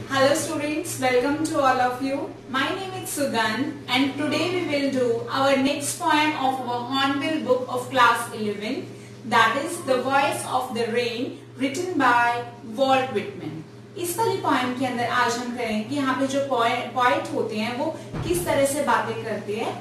Hello students, welcome to all of you. My name is Sugandh and today we will do our next poem of our Hornbill book of class 11, that is The Voice of the Rain written by Walt Whitman. इस वाली poem के अंदर आज हम करेंगे कि यहाँ पे जो पोएट होते हैं वो किस तरह से बातें करते हैं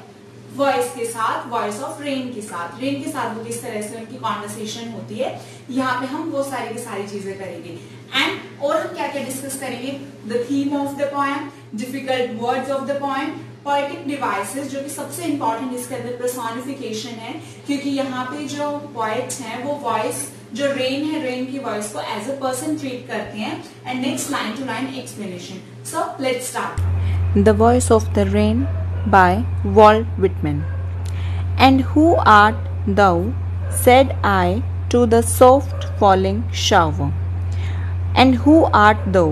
वॉइस के साथ, वॉइस ऑफ रेन के साथ वो किस तरह से उनकी कॉन्वर्सेशन होती है। यहाँ पे हम वो सारी की सारी चीजें करेंगे एंड और हम क्या क्या डिस्कस करेंगे, the theme of the poem, difficult words of the poem, poetic devices जो कि सबसे इंपॉर्टेंट इसके अंदर पर्सोनिफिकेशन है, क्योंकि यहाँ पे जो पोएट हैं वो वॉइस जो रेन है, रेन की वॉइस को एज अ पर्सन ट्रीट करते हैं। And next line to line explanation. So let's start. The voice of the rain by Walt Whitman. And who art thou, said I to the soft falling shower. And who art thou?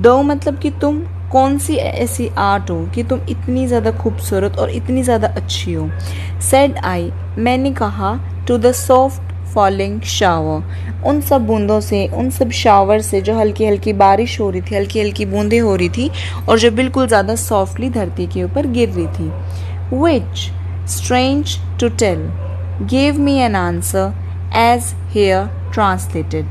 Thou मतलब कि तुम कौन सी ऐसी art हो कि तुम इतनी ज़्यादा खूबसूरत और इतनी ज़्यादा अच्छी हो। Said I, मैंने कहा, to the soft falling shower, उन सब बूंदों से, उन सब शावर से जो हल्की हल्की बारिश हो रही थी, हल्की हल्की बूंदें हो रही थी और जो बिल्कुल ज़्यादा सॉफ्टली धरती के ऊपर गिर रही थी। Which strange to tell give me an answer as hair translated.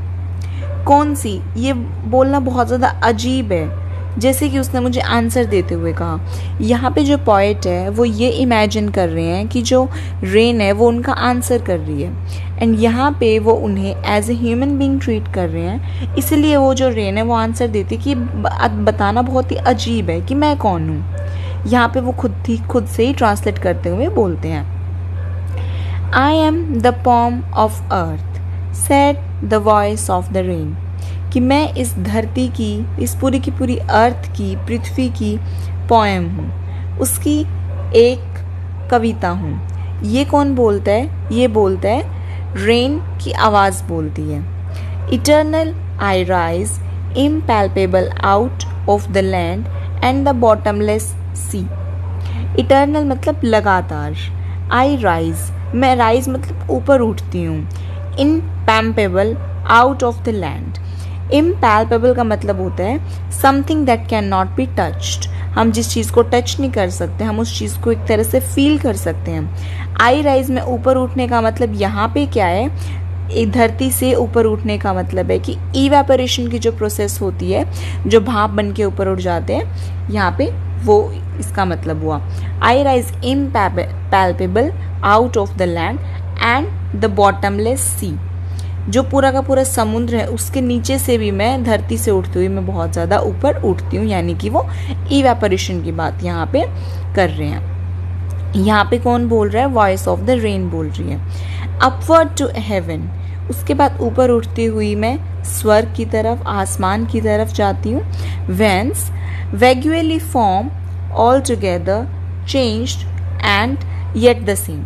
कौन सी, ये बोलना बहुत ज़्यादा अजीब है, जैसे कि उसने मुझे आंसर देते हुए कहा। यहाँ पे जो पोएट है वो ये इमेजिन कर रहे हैं कि जो रेन है वो उनका आंसर कर रही है एंड यहाँ पे वो उन्हें as a human being treat कर रहे हैं, इसलिए वो जो रेन है वो आंसर देती है कि बताना बहुत ही अजीब है कि मैं कौन हूँ। यहाँ पे वो खुद से ही ट्रांसलेट करते हुए बोलते हैं, I am the poem of earth, said the voice of the rain, कि मैं इस धरती की, इस पूरी की पूरी अर्थ की, पृथ्वी की पोएम हूँ, उसकी एक कविता हूँ। ये कौन बोलता है? ये बोलता है रेन की आवाज़ बोलती है। Eternal I rise impalpable out of the land and the bottomless sea. Eternal मतलब लगातार, आई राइज, मैं राइज मतलब ऊपर उठती हूँ, इम्पैल्पेबल आउट ऑफ द लैंड। इम्पैल्पेबल का मतलब होता है something that can not be touched, हम जिस चीज़ को टच नहीं कर सकते, हम उस चीज़ को एक तरह से फील कर सकते हैं। आई राइज में ऊपर उठने का मतलब यहाँ पे क्या है, एक धरती से ऊपर उठने का मतलब है कि इवेपोरेशन की जो प्रोसेस होती है, जो भाप बन के ऊपर उठ जाते हैं, यहाँ पे वो इसका मतलब हुआ। I rise impalpable out of the land and the bottomless sea, जो पूरा का पूरा समुद्र है उसके नीचे से भी मैं धरती से उठती हुई मैं बहुत ज़्यादा ऊपर उठती हूँ, यानी कि वो इवेपोरेशन की बात यहाँ पे कर रहे हैं। यहाँ पे कौन बोल रहा है? वॉइस ऑफ द रेन बोल रही है। अपवर्ड टू हेवन, उसके बाद ऊपर उठती हुई मैं स्वर्ग की तरफ, आसमान की तरफ जाती हूँ। Whence vaguely form all together changed and yet the same.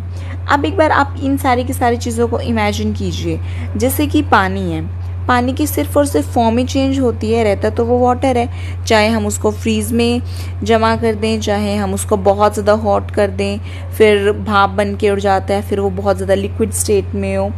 अब एक बार आप इन सारी की सारी चीज़ों को इमेजिन कीजिए, जैसे कि पानी है, पानी की सिर्फ और सिर्फ फॉर्म ही चेंज होती है, रहता तो वो वाटर है, चाहे हम उसको फ्रीज में जमा कर दें, चाहे हम उसको बहुत ज़्यादा हॉट कर दें, फिर भाप बन के उड़ जाता है, फिर वो बहुत ज़्यादा लिक्विड स्टेट में हो,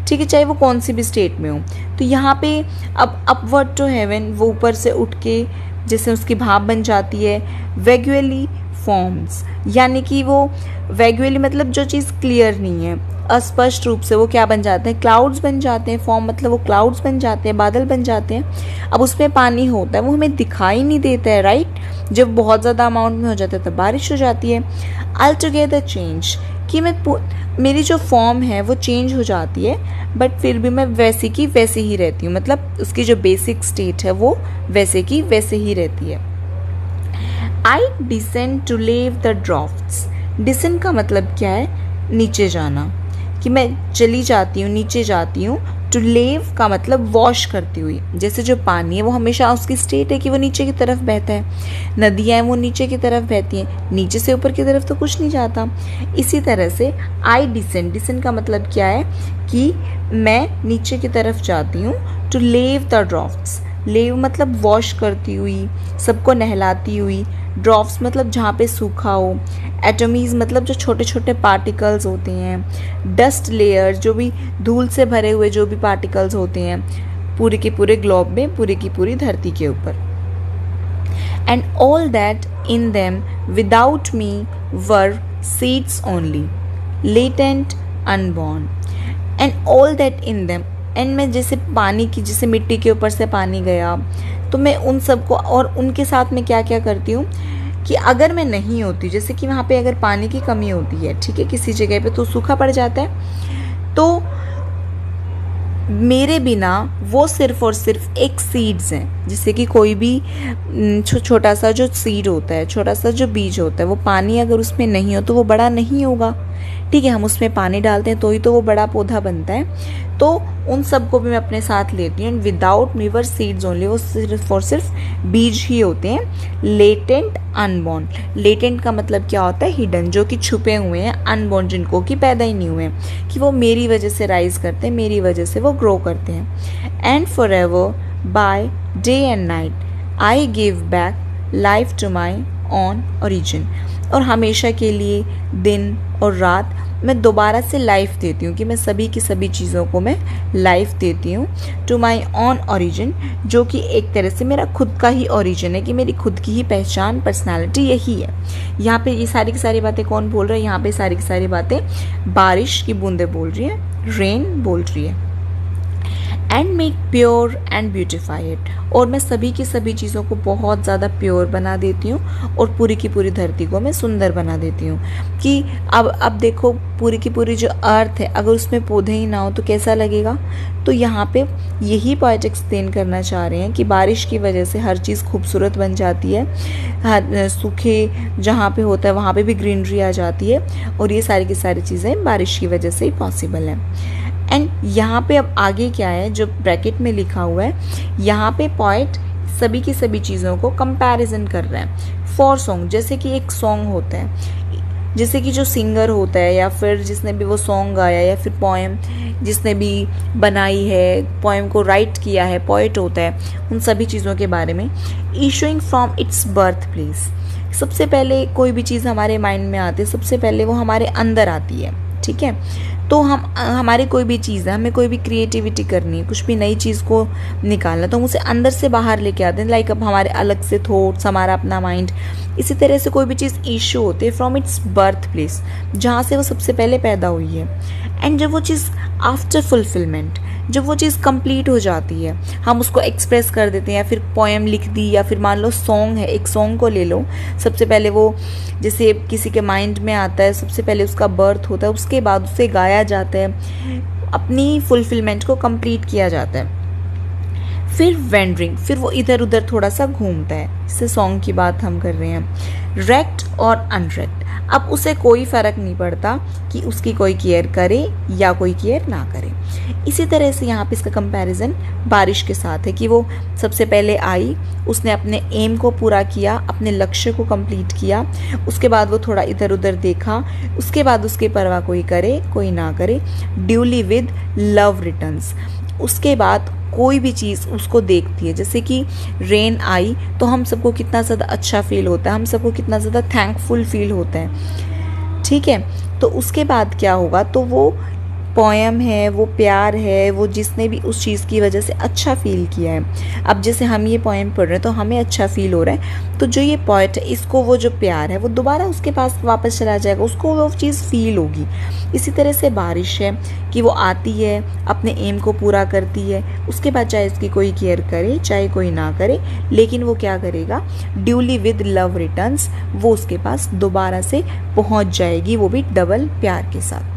ठीक है, चाहे वो कौन सी भी स्टेट में हो। तो यहाँ पे अब अपवर्ड टू हेवन, वो ऊपर से उठ के जैसे उसकी भाप बन जाती है। वेगुअली फॉर्म्स, यानी कि वो वेगुअली मतलब जो चीज़ क्लियर नहीं है, अस्पष्ट रूप से वो क्या बन जाते हैं? क्लाउड्स बन जाते हैं। फॉर्म मतलब वो क्लाउड्स बन जाते हैं, बादल बन जाते हैं। अब उसमें पानी होता है, वो हमें दिखाई नहीं देता है, राइट? जब बहुत ज़्यादा अमाउंट में हो जाता है तब बारिश हो जाती है। ऑल टुगेदर चेंज, कि मेरी जो फॉर्म है वो चेंज हो जाती है, बट फिर भी मैं वैसे की वैसे ही रहती हूँ, मतलब उसकी जो बेसिक स्टेट है वो वैसे की वैसे ही रहती है। आई डिसेंड टू लेव द ड्राफ्ट्स, डिसेंड का मतलब क्या है? नीचे जाना, कि मैं चली जाती हूँ, नीचे जाती हूँ। टू लेव का मतलब वॉश करती हुई, जैसे जो पानी है वो हमेशा उसकी स्टेट है कि वो नीचे की तरफ बहता है, नदियाँ हैं वो नीचे की तरफ बहती हैं, नीचे से ऊपर की तरफ तो कुछ नहीं जाता। इसी तरह से आई डिसेंड, डिसेंड का मतलब क्या है कि मैं नीचे की तरफ जाती हूँ। टू लेव द ड्राफ्ट्स, लेव मतलब वॉश करती हुई, सबको नहलाती हुई। ड्रॉप्स मतलब जहाँ पे सूखा हो। एटमीज मतलब जो छोटे छोटे पार्टिकल्स होते हैं। डस्ट लेयर जो भी धूल से भरे हुए जो भी पार्टिकल्स होते हैं पूरे के पूरे ग्लोब में, पूरी की पूरी धरती के ऊपर। and all that in them without me were seeds only, latent, unborn, and all that in them, and मैं जैसे पानी की, जैसे मिट्टी के ऊपर से पानी गया, तो मैं उन सबको और उनके साथ में क्या क्या करती हूँ कि अगर मैं नहीं होती, जैसे कि वहाँ पे अगर पानी की कमी होती है, ठीक है, किसी जगह पे तो सूखा पड़ जाता है, तो मेरे बिना वो सिर्फ और सिर्फ एक सीड्स हैं। जैसे कि कोई भी छोटा सा जो सीड होता है, छोटा सा जो बीज होता है, वो पानी अगर उसमें नहीं हो तो वो बड़ा नहीं होगा, ठीक है। हम उसमें पानी डालते हैं तो ही तो वो बड़ा पौधा बनता है। तो उन सबको भी मैं अपने साथ लेती हूँ। विदाउट मी वर सीड्स ओनली, वो सिर्फ और सिर्फ बीज ही होते हैं। लेटेंट, अनबॉर्न, लेटेंट का मतलब क्या होता है? हिडन, जो कि छुपे हुए हैं। अनबॉर्न, जिनको कि पैदा ही नहीं हुए हैं, कि वो मेरी वजह से राइज करते हैं, मेरी वजह से वो ग्रो करते हैं। And for ever by day and night I give back life to my own origin, और हमेशा के लिए दिन और रात मैं दोबारा से लाइफ देती हूँ, कि मैं सभी की सभी चीज़ों को मैं लाइफ देती हूँ टू माई ऑन ओरिजिन, जो कि एक तरह से मेरा खुद का ही ओरिजिन है, कि मेरी खुद की ही पहचान, पर्सनालिटी यही है। यहाँ पे ये सारी की सारी बातें कौन बोल रहा है? यहाँ पे सारी की सारी बातें बारिश की बूंदें बोल रही है, रेन बोल रही है। And make pure and beautify it, और मैं सभी की सभी चीज़ों को बहुत ज़्यादा प्योर बना देती हूँ, और पूरी की पूरी धरती को मैं सुंदर बना देती हूँ। कि अब देखो, पूरी की पूरी जो अर्थ है, अगर उसमें पौधे ही ना हो तो कैसा लगेगा? तो यहाँ पे यही पॉइंट एक्सप्लेन करना चाह रहे हैं कि बारिश की वजह से हर चीज़ खूबसूरत बन जाती है, सूखे जहाँ पे होता है वहाँ पे भी ग्रीनरी आ जाती है, और ये सारी की सारी चीज़ें बारिश की वजह से ही पॉसिबल है। एंड यहाँ पे अब आगे क्या है जो ब्रैकेट में लिखा हुआ है, यहाँ पे पॉइंट सभी की सभी चीज़ों को कंपैरिजन कर रहा है। फॉर सॉन्ग, जैसे कि एक सॉन्ग होता है, जैसे कि जो सिंगर होता है या फिर जिसने भी वो सॉन्ग गाया या फिर पोएम जिसने भी बनाई है, पोएम को राइट किया है, पोएट होता है, उन सभी चीज़ों के बारे में। Issuing from its birth place, सबसे पहले कोई भी चीज़ हमारे माइंड में आती है, सबसे पहले वो हमारे अंदर आती है, ठीक है। तो हमारी कोई भी चीज़ है, हमें कोई भी क्रिएटिविटी करनी है, कुछ भी नई चीज़ को निकालना, तो हम उसे अंदर से बाहर लेके आते हैं। लाइक अब हमारे अलग से थॉट्स, हमारा अपना माइंड, इसी तरह से कोई भी चीज़ इशू होती है फ्रॉम इट्स बर्थ प्लेस, जहाँ से वो सबसे पहले पैदा हुई है। एंड जब वो चीज़ आफ्टर फुलफिलमेंट, जब वो चीज़ कंप्लीट हो जाती है, हम उसको एक्सप्रेस कर देते हैं, या फिर पोएम लिख दी, या फिर मान लो सॉन्ग है, एक सॉन्ग को ले लो, सबसे पहले वो जैसे किसी के माइंड में आता है, सबसे पहले उसका बर्थ होता है, उसके बाद उसे गाया जाता है, अपनी फुलफिलमेंट को कंप्लीट किया जाता है। फिर वेंडरिंग, फिर वो इधर उधर थोड़ा सा घूमता है, इससे सॉन्ग की बात हम कर रहे हैं। रेक्ट और अनरेक्ट, अब उसे कोई फ़र्क नहीं पड़ता कि उसकी कोई केयर करे या कोई केयर ना करे। इसी तरह से यहाँ पे इसका कंपैरिजन बारिश के साथ है, कि वो सबसे पहले आई, उसने अपने एम को पूरा किया, अपने लक्ष्य को कंप्लीट किया, उसके बाद वो थोड़ा इधर उधर देखा, उसके बाद उसकी परवाह कोई करे कोई ना करे, ड्यूली विद लव रिटर्न्स, उसके बाद कोई भी चीज़ उसको देखती है। जैसे कि रेन आई तो हम सबको कितना ज़्यादा अच्छा फील होता है, हम सबको कितना ज़्यादा थैंकफुल फील होता है, ठीक है। तो उसके बाद क्या होगा, तो वो पोएम है, वो प्यार है, वो जिसने भी उस चीज़ की वजह से अच्छा फील किया है। अब जैसे हम ये पोएम पढ़ रहे हैं तो हमें अच्छा फील हो रहा है, तो जो ये पोएट है, इसको वो जो प्यार है वो दोबारा उसके पास वापस चला जाएगा, उसको वो चीज़ फील होगी। इसी तरह से बारिश है कि वो आती है, अपने एम को पूरा करती है, उसके बाद चाहे इसकी कोई केयर करे चाहे कोई ना करे, लेकिन वो क्या करेगा, ड्यूली विद लव रिटर्न्स, वो उसके पास दोबारा से पहुंच जाएगी, वो भी डबल प्यार के साथ।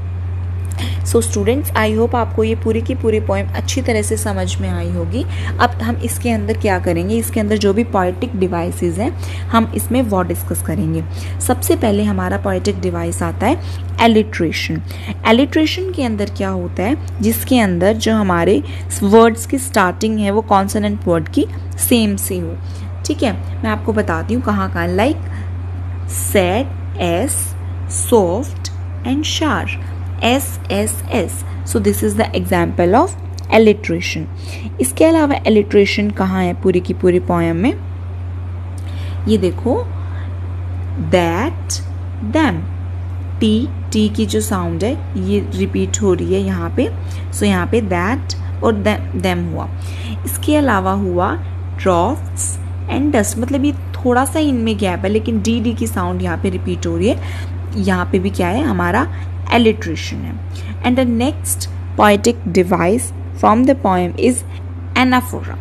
सो स्टूडेंट्स, आई होप आपको ये पूरी की पूरी पोएम अच्छी तरह से समझ में आई होगी। अब हम इसके अंदर क्या करेंगे, इसके अंदर जो भी पोएटिक डिवाइसेस हैं हम इसमें वो डिस्कस करेंगे। सबसे पहले हमारा पोएटिक डिवाइस आता है एलिट्रेशन। एलिट्रेशन के अंदर क्या होता है, जिसके अंदर जो हमारे वर्ड्स की स्टार्टिंग है वो कॉन्सोनेंट वर्ड की सेम से हो, ठीक है। मैं आपको बताती हूँ कहाँ कहाँ, like sad, S, soft and शार, S S S. So this is the example of alliteration. इसके अलावा alliteration कहाँ है पूरी की पूरी पोएम में, ये देखो, that, them, T की जो साउंड है ये रिपीट हो रही है यहाँ पे, सो यहाँ पे that और them हुआ। इसके अलावा हुआ drafts and dust, मतलब ये थोड़ा सा इनमें गैप है, लेकिन डी डी की साउंड यहाँ पे रिपीट हो रही है। यहाँ पे भी क्या है, हमारा एलिट्रेशन है। And the next poetic device from the poem is anaphora.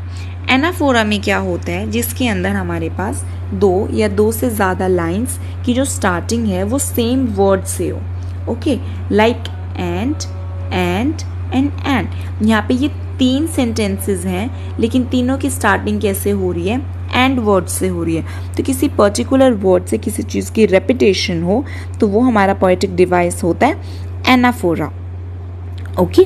Anaphora में क्या होता है, जिसके अंदर हमारे पास 2 या 2 से ज़्यादा लाइंस की जो स्टार्टिंग है वो सेम वर्ड से हो। ओके, लाइक एंड, यहाँ पे ये 3 सेंटेंसेस हैं, लेकिन तीनों की स्टार्टिंग कैसे हो रही है, एंड वर्ड से हो रही है। तो किसी पर्टिकुलर वर्ड से किसी चीज़ की रेपिटेशन हो तो वो हमारा पोएटिक डिवाइस होता है एनाफोरा। ओके,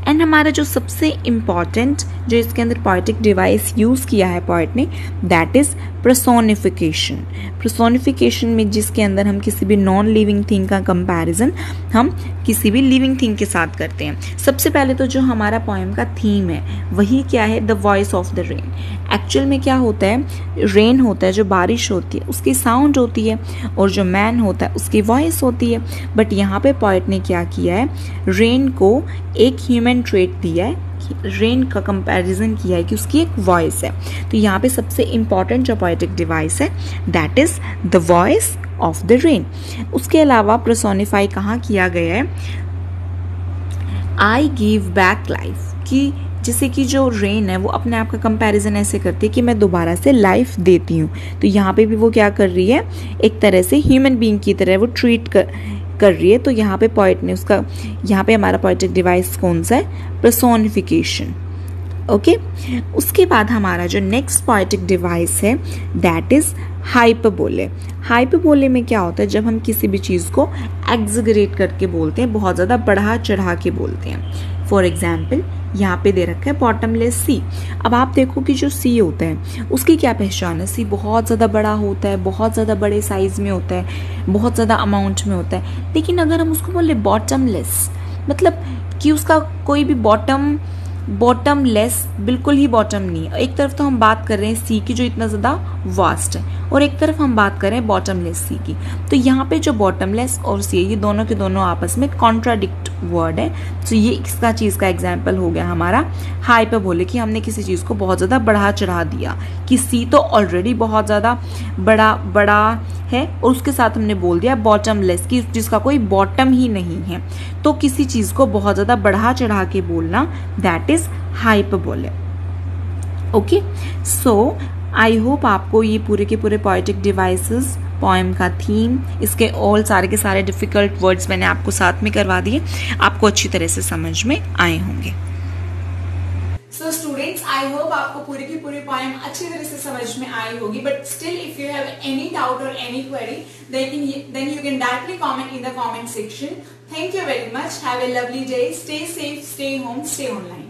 एंड हमारा जो सबसे इम्पॉर्टेंट जो इसके अंदर पोएटिक डिवाइस यूज़ किया है पोएट ने, दैट इज़ पर्सोनिफिकेशन। पर्सोनिफिकेशन में जिसके अंदर हम किसी भी नॉन लिविंग थिंग का कंपैरिजन हम किसी भी लिविंग थिंग के साथ करते हैं। सबसे पहले तो जो हमारा पोएम का थीम है वही क्या है, the voice of the rain. Actual में क्या होता है, रेन होता है जो बारिश होती है उसकी साउंड होती है, और जो मैन होता है उसकी वॉइस होती है। बट यहाँ पे पोएट ने क्या किया है, रेन को एक ह्यूमन ट्रेट दिया है, रेन का कंपैरिजन किया है कि उसकी एक वॉइस है। तो यहाँ पे सबसे इंपॉर्टेंट जो पोएटिक डिवाइस है that is the voice of the rain. उसके अलावा पर्सोनिफाई कहाँ किया गया है, आई गिव बैक लाइफ, कि जैसे कि जो रेन है वो अपने आप का कंपैरिजन ऐसे करती है कि मैं दोबारा से लाइफ देती हूँ। तो यहाँ पे भी वो क्या कर रही है, एक तरह से ह्यूमन बीइंग की तरह वो ट्रीट कर रही है। तो यहाँ पे पोएट ने उसका, यहाँ पे हमारा पोएटिक डिवाइस कौन सा है, पर्सोनिफिकेशन। ओके, उसके बाद हमारा जो नेक्स्ट पोएटिक डिवाइस है दैट इज हाइपरबोले। हाइपरबोले में क्या होता है, जब हम किसी भी चीज़ को एग्जैगरेट करके बोलते हैं, बहुत ज़्यादा बढ़ा चढ़ा के बोलते हैं। फॉर एग्जाम्पल यहाँ पे दे रखा है बॉटमलेस सी। अब आप देखो कि जो सी होता है उसकी क्या पहचान है, सी बहुत ज़्यादा बड़ा होता है, बहुत ज़्यादा बड़े साइज में होता है, बहुत ज़्यादा अमाउंट में होता है। लेकिन अगर हम उसको बोले बॉटमलेस, मतलब कि उसका कोई भी बॉटमलेस बिल्कुल ही बॉटम नहीं है। एक तरफ तो हम बात कर रहे हैं सी की जो इतना ज़्यादा वास्ट है, और एक तरफ हम बात कर रहे हैं बॉटमलेस सी की। तो यहाँ पे जो बॉटमलेस और सी है ये दोनों के दोनों आपस में कॉन्ट्राडिक्ट वर्ड है। तो ये इसका चीज़ का एग्जाम्पल हो गया हमारा हाइपरबोले, कि हमने किसी चीज़ को बहुत ज़्यादा बढ़ा चढ़ा दिया कि सी तो ऑलरेडी बहुत ज़्यादा बड़ा है, और उसके साथ हमने बोल दिया बॉटमलेस कि जिसका कोई बॉटम ही नहीं है। तो किसी चीज़ को बहुत ज़्यादा बढ़ा चढ़ा के बोलना that is hyperbole. Okay, so I hope आपको ये पूरे के पूरे पोएटिक डिवाइसेस, पोएम का थीम, इसके ऑल सारे के सारे डिफिकल्ट वर्ड्स मैंने आपको साथ में करवा दिए, आपको अच्छी तरह से समझ में आए होंगे। So students, I hope आपको पूरी की पूरी पोएम अच्छी तरह से समझ में आई होगी। But still, if you have any doubt or any query, then you can directly comment in the comment section. Thank you very much. Have a lovely day. Stay safe, stay home, stay online.